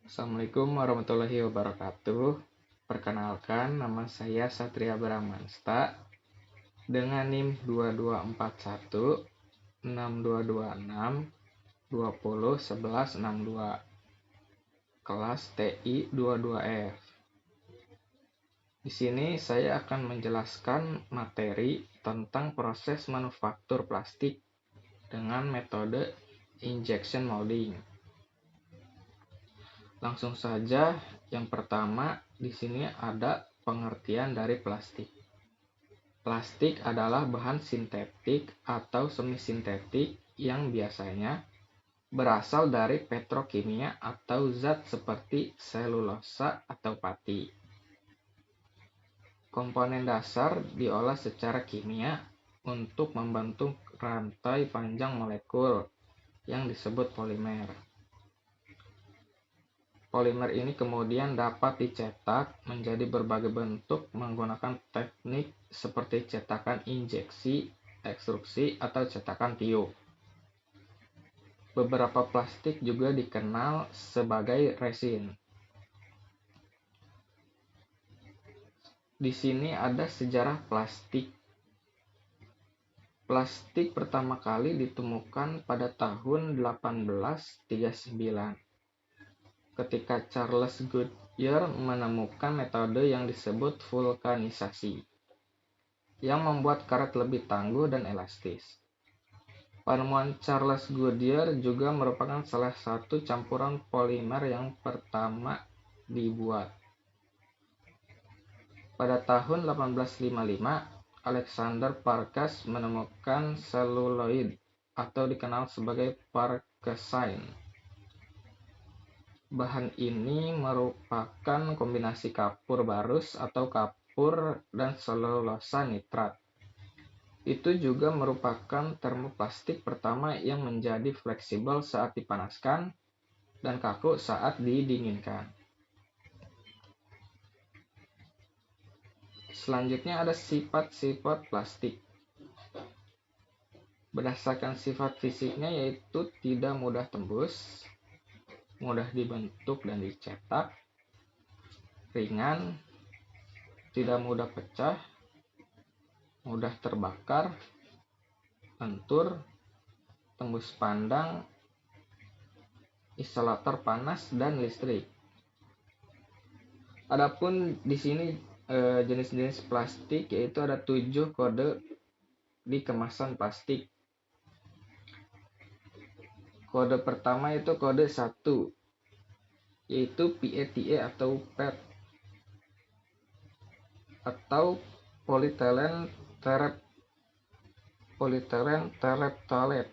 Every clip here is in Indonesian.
Assalamualaikum warahmatullahi wabarakatuh. Perkenalkan, nama saya Satria Bramansta dengan NIM 2241 6226 20 11 62, kelas TI 22F. Di sini saya akan menjelaskan materi tentang proses manufaktur plastik dengan metode injection molding. Langsung saja, yang pertama di sini ada pengertian dari plastik. Plastik adalah bahan sintetik atau semi-sintetik yang biasanya berasal dari petrokimia atau zat seperti selulosa atau pati. Komponen dasar diolah secara kimia untuk membentuk rantai panjang molekul yang disebut polimer. Polimer ini kemudian dapat dicetak menjadi berbagai bentuk menggunakan teknik seperti cetakan injeksi, ekstruksi, atau cetakan tiup. Beberapa plastik juga dikenal sebagai resin. Di sini ada sejarah plastik. Plastik pertama kali ditemukan pada tahun 1839. Ketika Charles Goodyear menemukan metode yang disebut vulkanisasi, yang membuat karet lebih tangguh dan elastis. Penemuan Charles Goodyear juga merupakan salah satu campuran polimer yang pertama dibuat. Pada tahun 1855, Alexander Farkas menemukan seluloid atau dikenal sebagai Farkasine. Bahan ini merupakan kombinasi kapur barus atau kapur dan selulosa nitrat. Itu juga merupakan termoplastik pertama yang menjadi fleksibel saat dipanaskan dan kaku saat didinginkan. Selanjutnya ada sifat-sifat plastik. Berdasarkan sifat fisiknya yaitu tidak mudah tembus, mudah dibentuk dan dicetak, ringan, tidak mudah pecah, mudah terbakar, lentur, tembus pandang, isolator panas, dan listrik. Adapun di sini jenis-jenis plastik yaitu ada 7 kode di kemasan plastik. Kode pertama itu kode 1, yaitu PETA atau PET atau polyethylene terephthalate.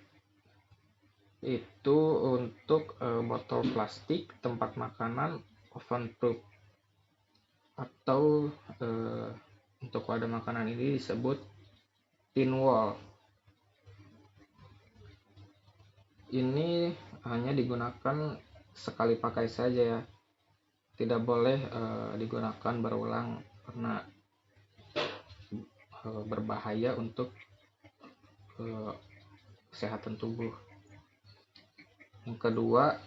Itu untuk botol plastik, tempat makanan, oven proof. Atau untuk wadah makanan ini disebut tin wall. Ini hanya digunakan sekali pakai saja ya, tidak boleh digunakan berulang karena berbahaya untuk kesehatan tubuh. Yang kedua,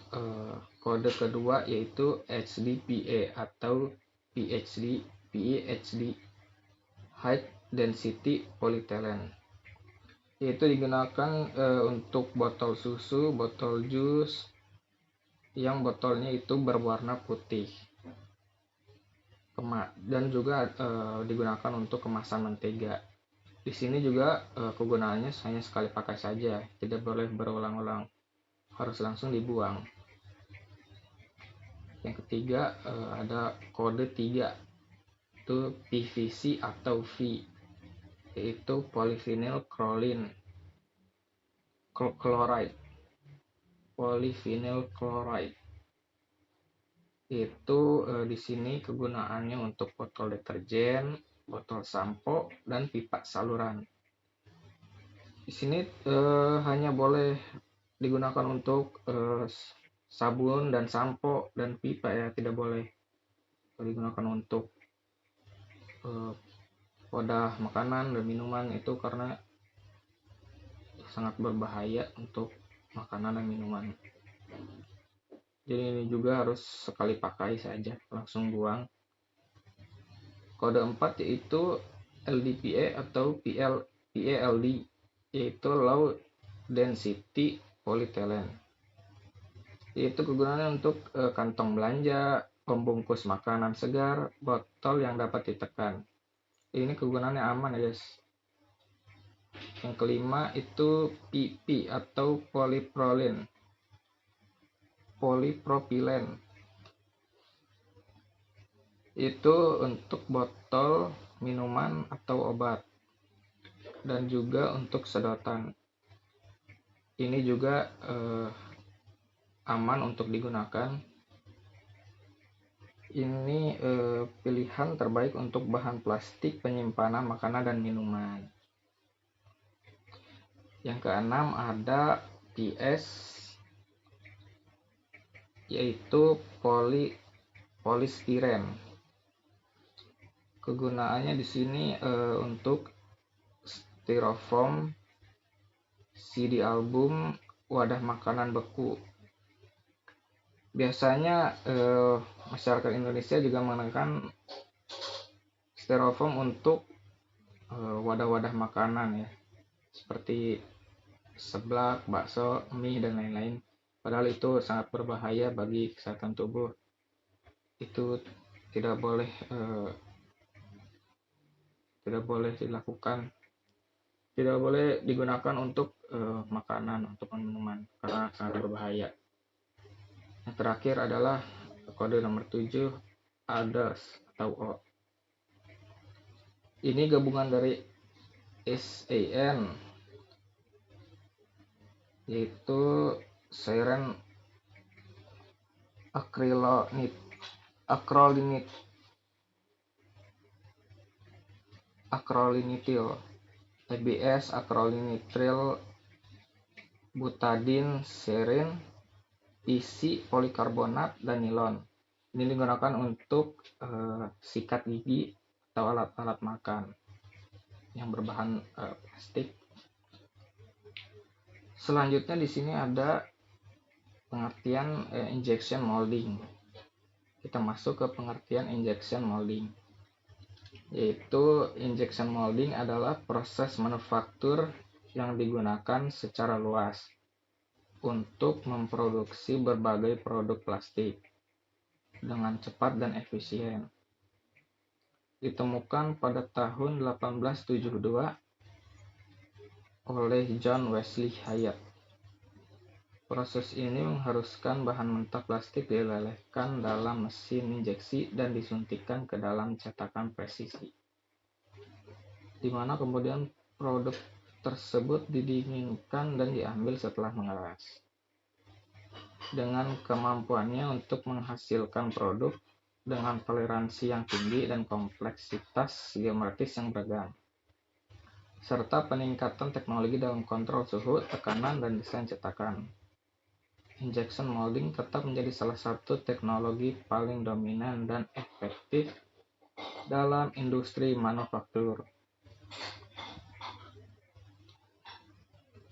kode kedua yaitu HDPE atau PHD, High Density Polyethylene. Yaitu digunakan untuk botol susu, botol jus, yang botolnya itu berwarna putih. Dan juga digunakan untuk kemasan mentega. Di sini juga kegunaannya hanya sekali pakai saja, tidak boleh berulang-ulang, harus langsung dibuang. Yang ketiga ada kode 3, itu PVC atau V, yaitu polyvinyl chloride. Itu di sini kegunaannya untuk botol deterjen, botol sampo, dan pipa saluran. Di sini hanya boleh digunakan untuk sabun dan sampo dan pipa ya, tidak boleh digunakan untuk wadah makanan dan minuman, itu karena sangat berbahaya untuk makanan dan minuman. Jadi ini juga harus sekali pakai saja, langsung buang. Kode 4 yaitu LDPE atau PALD, yaitu Low Density Polyethylene. Yaitu kegunaannya untuk kantong belanja, pembungkus makanan segar, botol yang dapat ditekan. Ini kegunaannya aman ya guys. Yang kelima itu PP atau polypropylen. Itu untuk botol minuman atau obat dan juga untuk sedotan. Ini juga aman untuk digunakan. Ini pilihan terbaik untuk bahan plastik penyimpanan makanan dan minuman. Yang keenam ada PS, yaitu polistiren. Kegunaannya di sini untuk styrofoam, CD album, wadah makanan beku. Biasanya masyarakat Indonesia juga menggunakan styrofoam untuk wadah-wadah makanan ya, seperti seblak, bakso, mie dan lain-lain. Padahal itu sangat berbahaya bagi kesehatan tubuh. Itu tidak boleh dilakukan, tidak boleh digunakan untuk makanan, untuk minuman, karena sangat berbahaya. Yang terakhir adalah kode nomor 7, others atau O. Ini gabungan dari SAN, yaitu Styrene acrylonitrile, ABS, acrylonitrile, butadiene, serine, PC, polikarbonat, dan nilon. Ini digunakan untuk sikat gigi atau alat-alat makan yang berbahan plastik. Selanjutnya di sini ada pengertian injection molding. Kita masuk ke pengertian injection molding. Yaitu injection molding adalah proses manufaktur yang digunakan secara luas untuk memproduksi berbagai produk plastik dengan cepat dan efisien. Ditemukan pada tahun 1872 oleh John Wesley Hyatt. Proses ini mengharuskan bahan mentah plastik dilelehkan dalam mesin injeksi dan disuntikkan ke dalam cetakan presisi, di mana kemudian produk tersebut didinginkan dan diambil setelah mengeras. Dengan kemampuannya untuk menghasilkan produk dengan toleransi yang tinggi dan kompleksitas geometris yang beragam, serta peningkatan teknologi dalam kontrol suhu, tekanan, dan desain cetakan. Injection molding tetap menjadi salah satu teknologi paling dominan dan efektif dalam industri manufaktur.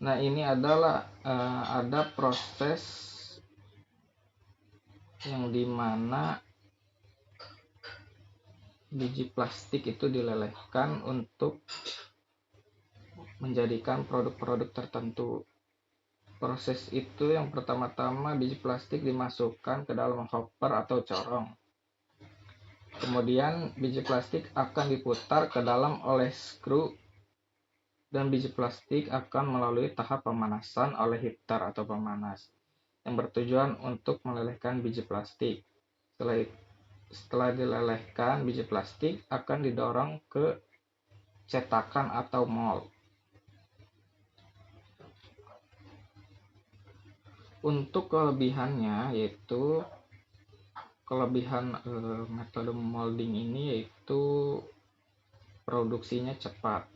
Nah, ini adalah ada proses yang dimana biji plastik itu dilelehkan untuk menjadikan produk-produk tertentu. Proses itu yang pertama-tama biji plastik dimasukkan ke dalam hopper atau corong. Kemudian biji plastik akan diputar ke dalam oleh skru dan biji plastik akan melalui tahap pemanasan oleh heater atau pemanas yang bertujuan untuk melelehkan biji plastik. Setelah dilelehkan, biji plastik akan didorong ke cetakan atau mold. Untuk kelebihannya, yaitu kelebihan metode molding ini yaitu produksinya cepat.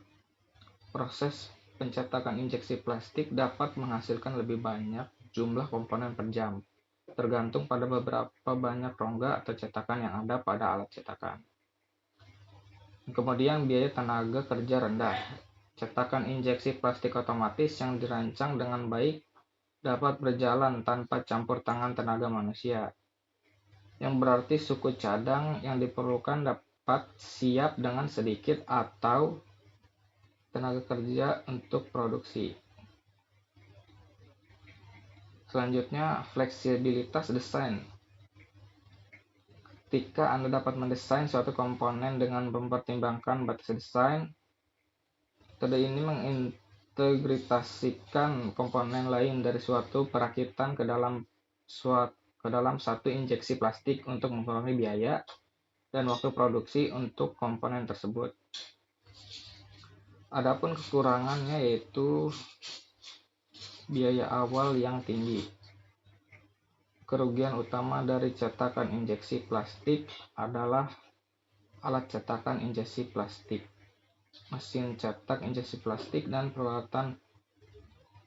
Proses pencetakan injeksi plastik dapat menghasilkan lebih banyak jumlah komponen per jam, tergantung pada beberapa banyak rongga atau cetakan yang ada pada alat cetakan. Kemudian biaya tenaga kerja rendah. Cetakan injeksi plastik otomatis yang dirancang dengan baik dapat berjalan tanpa campur tangan tenaga manusia, yang berarti suku cadang yang diperlukan dapat siap dengan sedikit atau tenaga kerja untuk produksi. Selanjutnya, fleksibilitas desain. Ketika Anda dapat mendesain suatu komponen dengan mempertimbangkan batas desain, metode ini mengintegrasikan komponen lain dari suatu perakitan ke dalam satu injeksi plastik untuk mengurangi biaya dan waktu produksi untuk komponen tersebut. Adapun kekurangannya yaitu biaya awal yang tinggi. Kerugian utama dari cetakan injeksi plastik adalah alat cetakan injeksi plastik, mesin cetak injeksi plastik, dan peralatan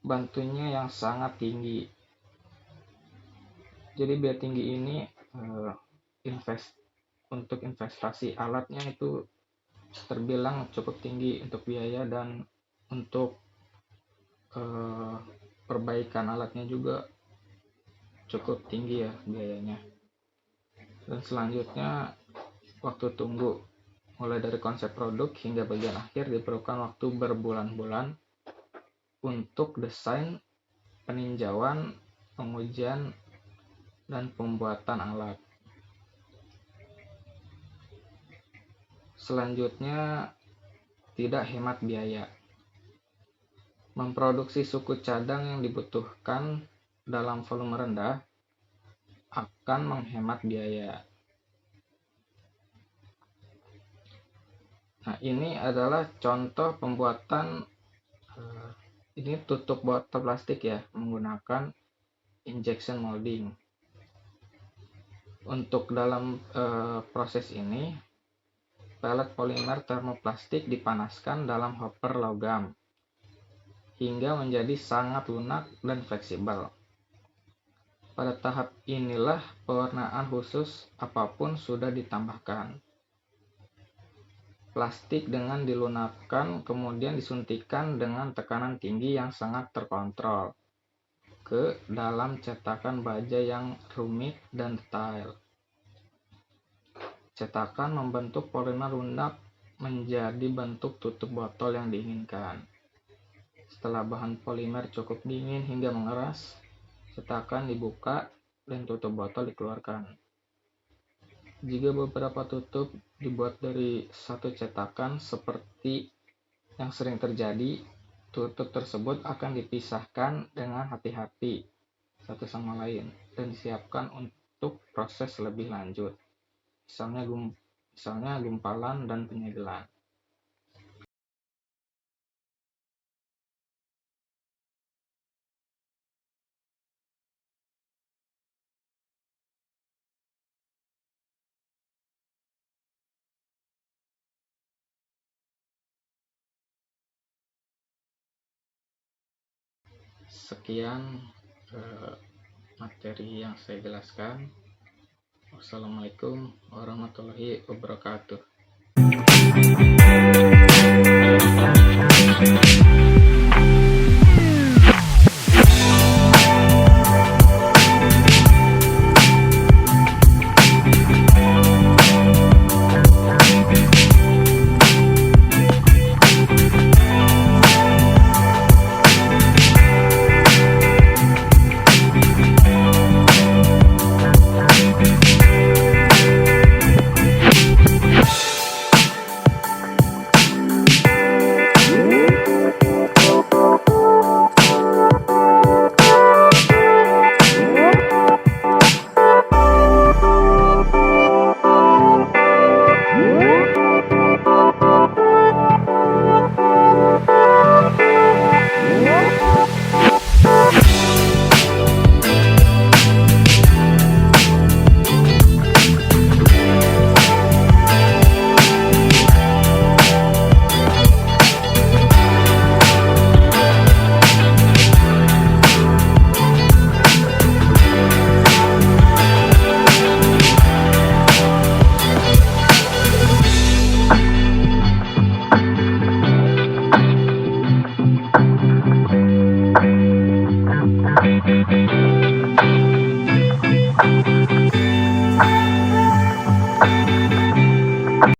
bantunya yang sangat tinggi. Jadi biaya tinggi ini untuk investasi alatnya itu terbilang cukup tinggi untuk biaya, dan untuk perbaikan alatnya juga cukup tinggi ya biayanya. Dan selanjutnya, waktu tunggu. Mulai dari konsep produk hingga bagian akhir diperlukan waktu berbulan-bulan untuk desain, peninjauan, pengujian, dan pembuatan alat. Selanjutnya, tidak hemat biaya. Memproduksi suku cadang yang dibutuhkan dalam volume rendah akan menghemat biaya. Nah, ini adalah contoh pembuatan ini tutup botol plastik ya, menggunakan injection molding. Untuk dalam proses ini, pelet polimer termoplastik dipanaskan dalam hopper logam hingga menjadi sangat lunak dan fleksibel. Pada tahap inilah pewarnaan khusus apapun sudah ditambahkan. Plastik dengan dilunakkan kemudian disuntikan dengan tekanan tinggi yang sangat terkontrol ke dalam cetakan baja yang rumit dan detail. Cetakan membentuk polimer lunak menjadi bentuk tutup botol yang diinginkan. Setelah bahan polimer cukup dingin hingga mengeras, cetakan dibuka dan tutup botol dikeluarkan. Jika beberapa tutup dibuat dari satu cetakan seperti yang sering terjadi, tutup tersebut akan dipisahkan dengan hati-hati satu sama lain dan disiapkan untuk proses lebih lanjut, misalnya gumpalan dan penyegelan. Sekian materi yang saya jelaskan. Wassalamualaikum warahmatullahi wabarakatuh.